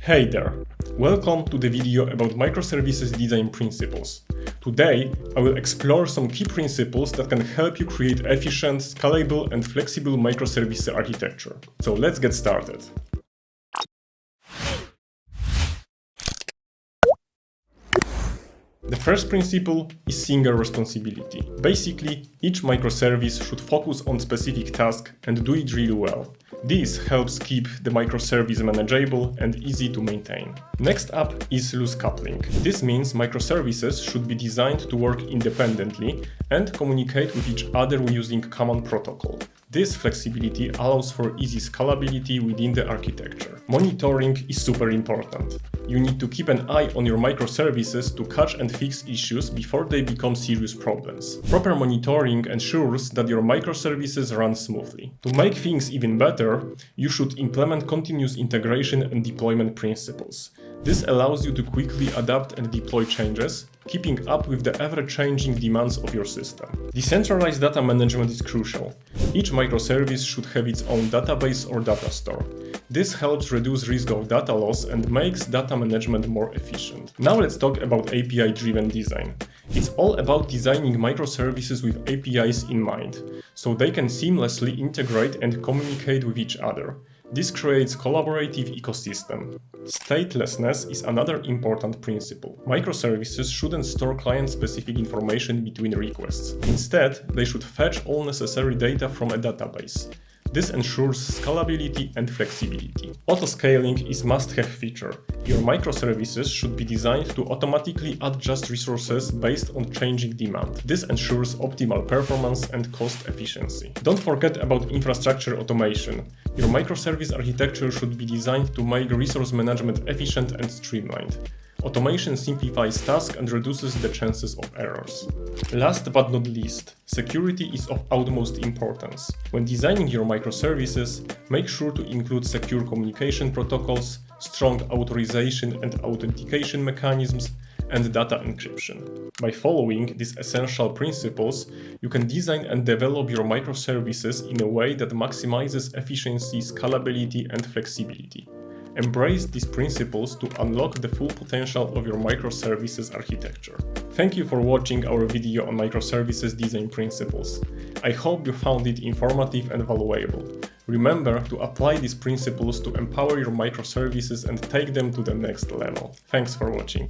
Hey there! Welcome to the video about microservices design principles. Today, I will explore some key principles that can help you create efficient, scalable, and flexible microservice architecture. So let's get started. The first principle is single responsibility. Basically, each microservice should focus on specific task and do it really well. This helps keep the microservice manageable and easy to maintain. Next up is loose coupling. This means microservices should be designed to work independently and communicate with each other using common protocol. This flexibility allows for easy scalability within the architecture. Monitoring is super important. You need to keep an eye on your microservices to catch and fix issues before they become serious problems. Proper monitoring ensures that your microservices run smoothly. To make things even better, you should implement continuous integration and deployment principles. This allows you to quickly adapt and deploy changes, keeping up with the ever-changing demands of your system. Decentralized data management is crucial. Each microservice should have its own database or data store. This helps reduce risk of data loss and makes data management more efficient. Now let's talk about API-driven design. It's all about designing microservices with APIs in mind, so they can seamlessly integrate and communicate with each other. This creates collaborative ecosystem. Statelessness is another important principle. Microservices shouldn't store client-specific information between requests. Instead, they should fetch all necessary data from a database. This ensures scalability and flexibility. Auto-scaling is a must-have feature. Your microservices should be designed to automatically adjust resources based on changing demand. This ensures optimal performance and cost efficiency. Don't forget about infrastructure automation. Your microservice architecture should be designed to make resource management efficient and streamlined. Automation simplifies tasks and reduces the chances of errors. Last but not least, security is of utmost importance. When designing your microservices, make sure to include secure communication protocols, strong authorization and authentication mechanisms, and data encryption. By following these essential principles, you can design and develop your microservices in a way that maximizes efficiency, scalability, and flexibility. Embrace these principles to unlock the full potential of your microservices architecture. Thank you for watching our video on microservices design principles. I hope you found it informative and valuable. Remember to apply these principles to empower your microservices and take them to the next level. Thanks for watching.